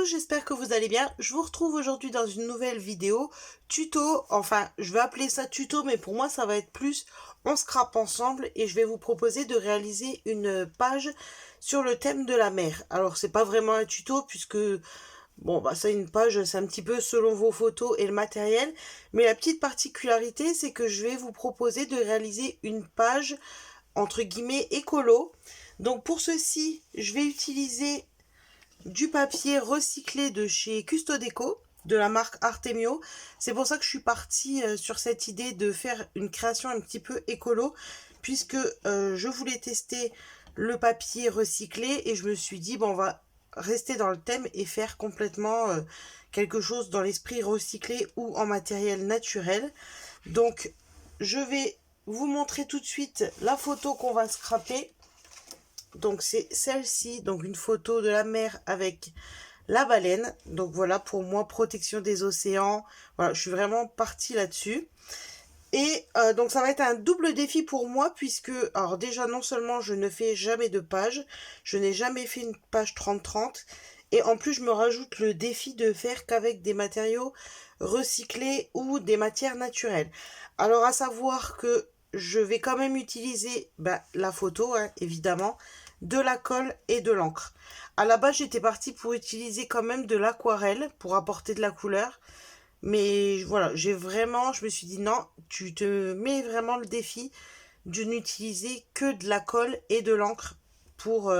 J'espère que vous allez bien. Je vous retrouve aujourd'hui dans une nouvelle vidéo tuto, enfin je vais appeler ça tuto, mais pour moi ça va être plus on scrape ensemble et je vais vous proposer de réaliser une page sur le thème de la mer. Alors c'est pas vraiment un tuto puisque bon bah ça une page c'est un petit peu selon vos photos et le matériel, mais la petite particularité c'est que je vais vous proposer de réaliser une page entre guillemets écolo. Donc pour ceci je vais utiliser du papier recyclé de chez Custodeco, de la marque Artemio. C'est pour ça que je suis partie sur cette idée de faire une création un petit peu écolo, puisque je voulais tester le papier recyclé et je me suis dit, bon, on va rester dans le thème et faire complètement quelque chose dans l'esprit recyclé ou en matériel naturel. Donc, je vais vous montrer tout de suite la photo qu'on va scraper. Donc c'est celle-ci, donc une photo de la mer avec la baleine. Donc voilà, pour moi, protection des océans. Voilà, je suis vraiment partie là-dessus. Et donc ça va être un double défi pour moi puisque, alors déjà non seulement je ne fais jamais de page, je n'ai jamais fait une page 30-30. Et en plus je me rajoute le défi de faire qu'avec des matériaux recyclés ou des matières naturelles. Alors à savoir que je vais quand même utiliser la photo, hein, évidemment, de la colle et de l'encre. À la base, j'étais partie pour utiliser quand même de l'aquarelle pour apporter de la couleur. Mais voilà, je me suis dit non, tu te mets vraiment le défi de n'utiliser que de la colle et de l'encre pour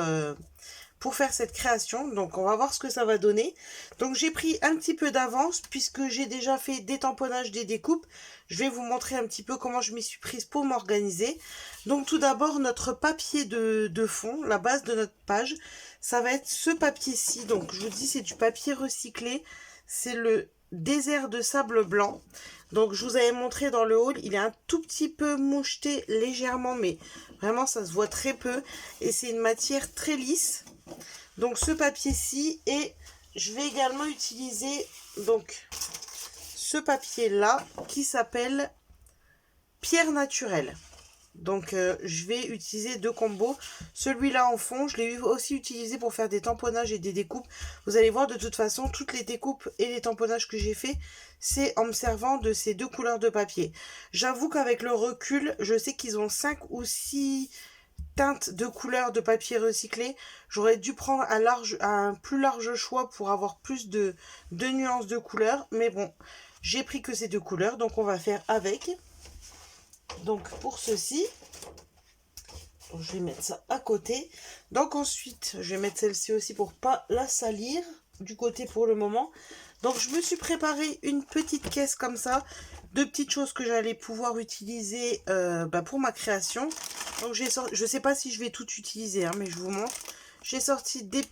faire cette création. Donc on va voir ce que ça va donner. Donc j'ai pris un petit peu d'avance puisque j'ai déjà fait des tamponnages, des découpes. Je vais vous montrer un petit peu comment je m'y suis prise pour m'organiser. Donc tout d'abord notre papier de fond, la base de notre page, ça va être ce papier-ci. Donc je vous dis c'est du papier recyclé, c'est le désert de sable blanc. Donc je vous avais montré dans le haul, il est un tout petit peu moucheté légèrement, mais vraiment ça se voit très peu. Et c'est une matière très lisse. Donc ce papier-ci, et je vais également utiliser donc ce papier-là qui s'appelle pierre naturelle. Donc je vais utiliser deux combos. Celui-là en fond, je l'ai aussi utilisé pour faire des tamponnages et des découpes. Vous allez voir de toute façon, toutes les découpes et les tamponnages que j'ai fait, c'est en me servant de ces deux couleurs de papier. J'avoue qu'avec le recul, je sais qu'ils ont 5 ou 6 teintes de couleurs de papier recyclé. J'aurais dû prendre un plus large choix pour avoir plus de nuances de couleurs. Mais bon, j'ai pris que ces deux couleurs, donc on va faire avec. Donc pour ceci, je vais mettre ça à côté. Donc ensuite, je vais mettre celle-ci aussi pour pas la salir du côté pour le moment. Donc je me suis préparé une petite caisse comme ça, de petites choses que j'allais pouvoir utiliser pour ma création. Donc je sais pas si je vais tout utiliser, hein, mais je vous montre. J'ai sorti des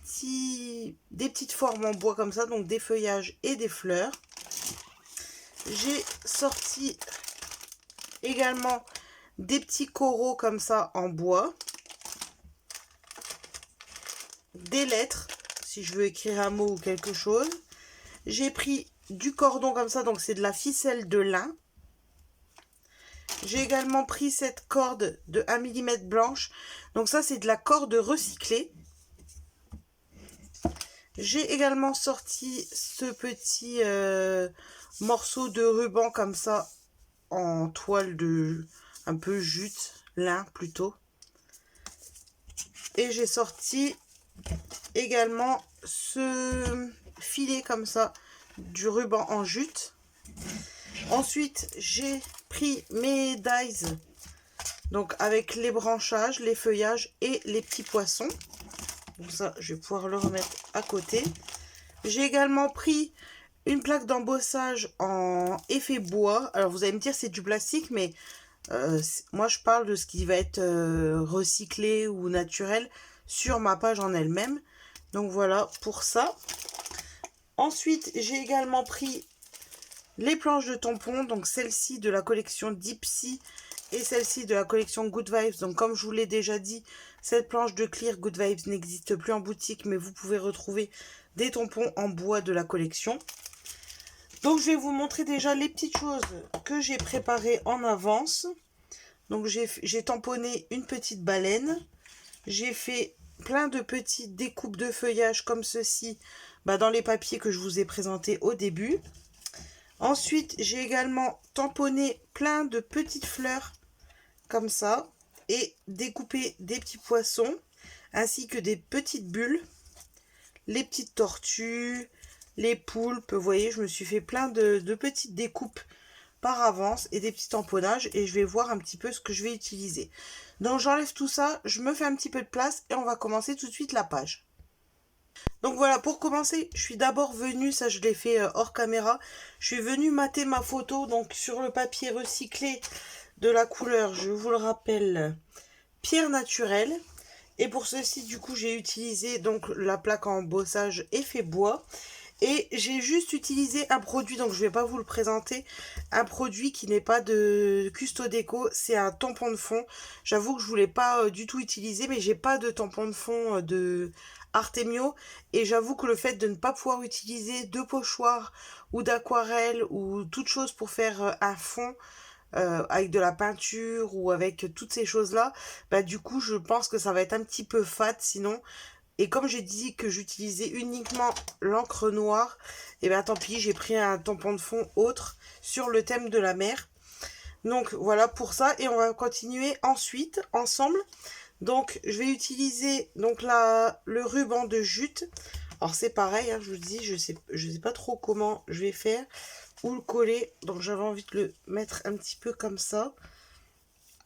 petites formes en bois comme ça, donc des feuillages et des fleurs. J'ai sorti également des petits coraux comme ça en bois, des lettres si je veux écrire un mot ou quelque chose. J'ai pris du cordon comme ça, donc c'est de la ficelle de lin. J'ai également pris cette corde de 1 mm blanche, donc ça c'est de la corde recyclée. J'ai également sorti ce petit morceau de ruban comme ça en toile de un peu jute, lin plutôt. Et j'ai sorti également ce filet comme ça, du ruban en jute. Ensuite, j'ai pris mes dies, donc avec les branchages, les feuillages et les petits poissons. Donc ça, je vais pouvoir le remettre à côté. J'ai également pris une plaque d'embossage en effet bois. Alors vous allez me dire c'est du plastique, mais moi je parle de ce qui va être recyclé ou naturel sur ma page en elle-même. Donc voilà pour ça. Ensuite j'ai également pris les planches de tampons, donc celle-ci de la collection Dipsy et celle-ci de la collection Good Vibes. Donc comme je vous l'ai déjà dit, cette planche de clear Good Vibes n'existe plus en boutique, mais vous pouvez retrouver des tampons en bois de la collection. Donc je vais vous montrer déjà les petites choses que j'ai préparées en avance. Donc j'ai tamponné une petite baleine. J'ai fait plein de petites découpes de feuillage comme ceci dans les papiers que je vous ai présentés au début. Ensuite, j'ai également tamponné plein de petites fleurs comme ça et découpé des petits poissons ainsi que des petites bulles, les petites tortues, les poulpes. Vous voyez, je me suis fait plein de petites découpes par avance et des petits tamponnages et je vais voir un petit peu ce que je vais utiliser. Donc j'enlève tout ça, je me fais un petit peu de place et on va commencer tout de suite la page. Donc voilà, pour commencer, je suis d'abord venue, ça je l'ai fait hors caméra, je suis venue mater ma photo donc sur le papier recyclé de la couleur, je vous le rappelle, pierre naturelle. Et pour ceci, du coup, j'ai utilisé donc la plaque en embossage effet bois. Et j'ai juste utilisé un produit, donc je ne vais pas vous le présenter, un produit qui n'est pas de Custo Déco, c'est un tampon de fond. J'avoue que je ne voulais pas du tout utiliser, mais j'ai pas de tampon de fond de Artemio. Et j'avoue que le fait de ne pas pouvoir utiliser de pochoir ou d'aquarelle ou toute chose pour faire un fond, avec de la peinture ou avec toutes ces choses-là, du coup, je pense que ça va être un petit peu fade sinon. Et comme j'ai dit que j'utilisais uniquement l'encre noire, et tant pis, j'ai pris un tampon de fond autre sur le thème de la mer. Donc voilà pour ça, et on va continuer ensuite ensemble. Donc je vais utiliser donc le ruban de jute. Alors c'est pareil, hein, je vous dis, je sais pas trop comment je vais faire ou le coller. Donc j'avais envie de le mettre un petit peu comme ça,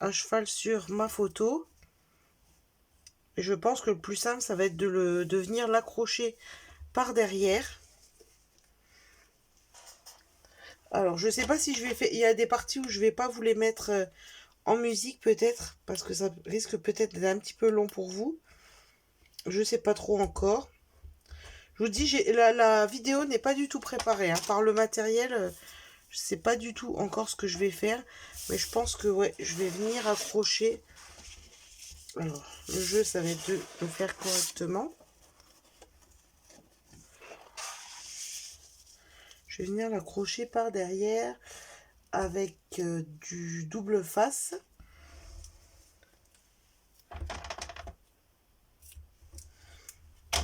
à cheval sur ma photo. Et je pense que le plus simple, ça va être de venir l'accrocher par derrière. Alors, je sais pas si je vais faire... Il y a des parties où je vais pas vous les mettre en musique, peut-être. Parce que ça risque peut-être d'être un petit peu long pour vous. Je sais pas trop encore. Je vous dis, la vidéo n'est pas du tout préparée. Hein. Par le matériel, je sais pas du tout encore ce que je vais faire. Mais je pense que, ouais, je vais venir accrocher... Alors, le jeu, ça va être de le faire correctement. Je vais venir l'accrocher par derrière avec du double face.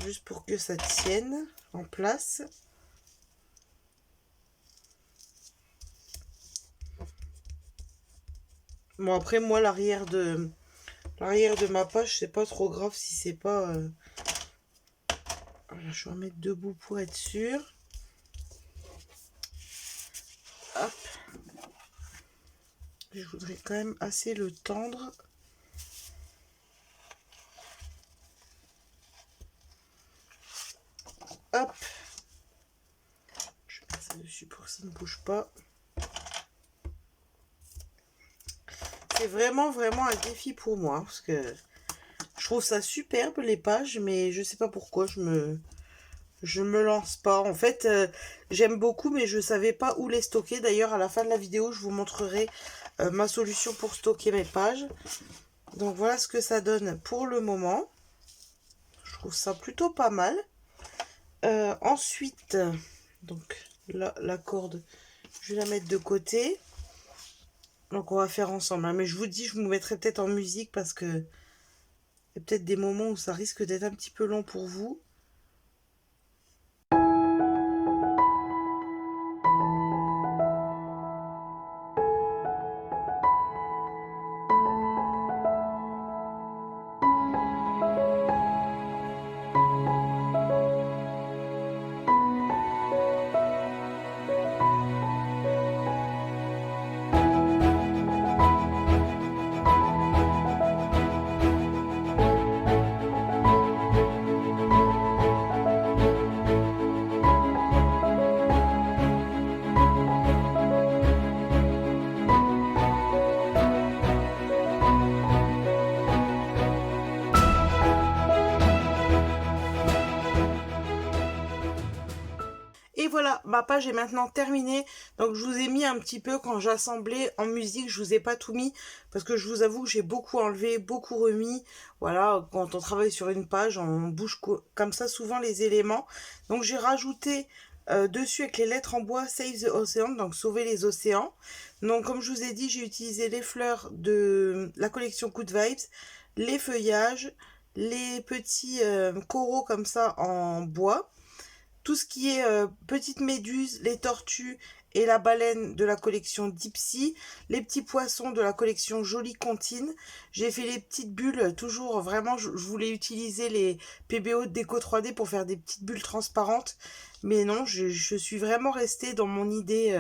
Juste pour que ça tienne en place. Bon, après, moi, l'arrière de ma page, c'est pas trop grave si c'est pas... Voilà, je vais remettre debout pour être sûr. Hop. Je voudrais quand même assez le tendre. Hop. Je vais mettre ça dessus pour que ça ne bouge pas. C'est vraiment un défi pour moi. Parce que je trouve ça superbe les pages. Mais je sais pas pourquoi je me lance pas. En fait, j'aime beaucoup mais je savais pas où les stocker. D'ailleurs, à la fin de la vidéo, je vous montrerai ma solution pour stocker mes pages. Donc voilà ce que ça donne pour le moment. Je trouve ça plutôt pas mal. Ensuite, donc là, la corde, je vais la mettre de côté. Donc on va faire ensemble. Hein. Mais je vous dis, je vous mettrai peut-être en musique parce que il y a peut-être des moments où ça risque d'être un petit peu long pour vous. Et voilà, ma page est maintenant terminée. Donc je vous ai mis un petit peu quand j'assemblais en musique, je vous ai pas tout mis parce que je vous avoue que j'ai beaucoup enlevé, beaucoup remis. Voilà, quand on travaille sur une page, on bouge comme ça souvent les éléments. Donc j'ai rajouté dessus avec les lettres en bois Save the Ocean, donc sauver les océans. Donc comme je vous ai dit, j'ai utilisé les fleurs de la collection Good Vibes, les feuillages, les petits coraux comme ça en bois, tout ce qui est petites méduses, les tortues et la baleine de la collection Dipsy, les petits poissons de la collection Jolie Comptine. J'ai fait les petites bulles, toujours vraiment, je voulais utiliser les PBO de Déco 3D pour faire des petites bulles transparentes. Mais non, je suis vraiment restée dans mon idée.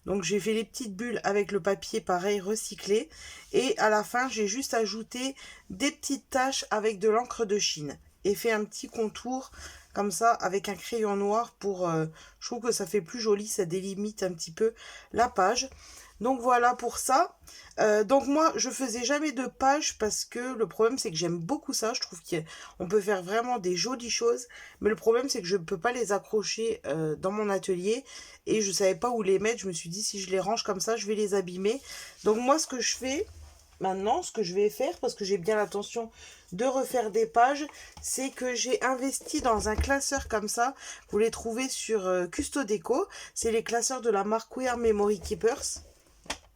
Donc j'ai fait les petites bulles avec le papier pareil recyclé. Et à la fin, j'ai juste ajouté des petites taches avec de l'encre de Chine. Et fait un petit contour comme ça avec un crayon noir pour je trouve que ça fait plus joli, ça délimite un petit peu la page. Donc voilà pour ça. Donc moi je faisais jamais de page parce que le problème c'est que j'aime beaucoup ça, je trouve qu'on peut faire vraiment des jolies choses, mais le problème c'est que je ne peux pas les accrocher dans mon atelier et je savais pas où les mettre. Je me suis dit si je les range comme ça je vais les abîmer. Donc moi ce que je fais maintenant, ce que je vais faire, parce que j'ai bien l'intention de refaire des pages, c'est que j'ai investi dans un classeur comme ça. Vous les trouvez sur Custo Déco. C'est les classeurs de la marque We Are Memory Keepers.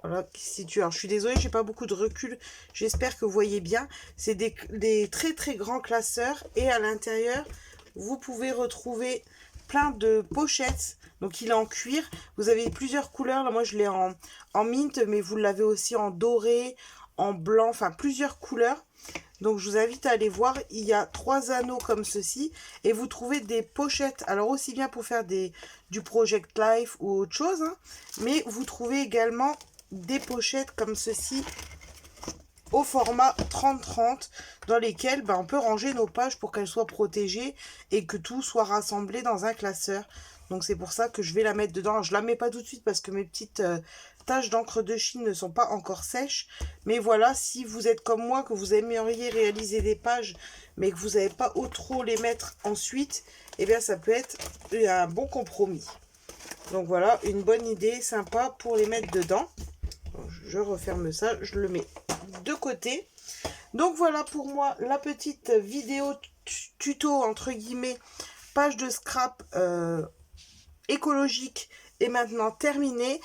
Voilà, si tu... Alors, je suis désolée, j'ai pas beaucoup de recul. J'espère que vous voyez bien. C'est des très très grands classeurs. Et à l'intérieur, vous pouvez retrouver plein de pochettes. Donc il est en cuir. Vous avez plusieurs couleurs. Là, moi, je l'ai en mint, mais vous l'avez aussi en doré, en blanc, enfin plusieurs couleurs. Donc je vous invite à aller voir, il y a 3 anneaux comme ceci et vous trouvez des pochettes, alors aussi bien pour faire du Project Life ou autre chose, hein, mais vous trouvez également des pochettes comme ceci au format 30-30 dans lesquelles on peut ranger nos pages pour qu'elles soient protégées et que tout soit rassemblé dans un classeur. Donc c'est pour ça que je vais la mettre dedans. Je la mets pas tout de suite parce que mes petites taches d'encre de Chine ne sont pas encore sèches. Mais voilà, si vous êtes comme moi, que vous aimeriez réaliser des pages, mais que vous n'avez pas où trop les mettre ensuite, eh bien ça peut être un bon compromis. Donc voilà, une bonne idée, sympa pour les mettre dedans. Je referme ça, je le mets de côté. Donc voilà pour moi la petite vidéo tuto entre guillemets, page de scrap écologique est maintenant terminée.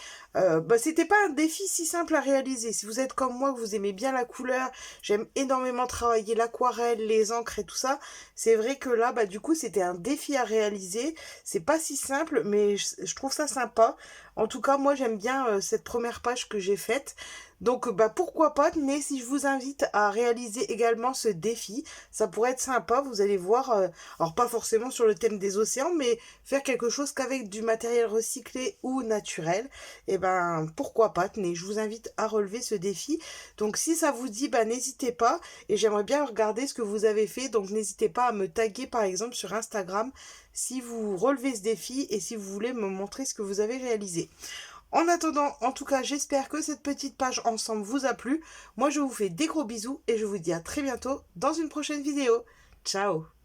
C'était pas un défi si simple à réaliser. Si vous êtes comme moi, que vous aimez bien la couleur, j'aime énormément travailler l'aquarelle, les encres et tout ça, c'est vrai que là, du coup, c'était un défi à réaliser. C'est pas si simple, mais je trouve ça sympa. En tout cas, moi, j'aime bien cette première page que j'ai faite. Donc, pourquoi pas, mais si je vous invite à réaliser également ce défi, ça pourrait être sympa, vous allez voir, alors pas forcément sur le thème des océans, mais faire quelque chose qu'avec du matériel recyclé ou naturel, et pourquoi pas, tenez, je vous invite à relever ce défi. Donc si ça vous dit, n'hésitez pas, et j'aimerais bien regarder ce que vous avez fait, donc n'hésitez pas à me taguer par exemple sur Instagram si vous relevez ce défi et si vous voulez me montrer ce que vous avez réalisé. En attendant, en tout cas, j'espère que cette petite page ensemble vous a plu. Moi, je vous fais des gros bisous et je vous dis à très bientôt dans une prochaine vidéo. Ciao!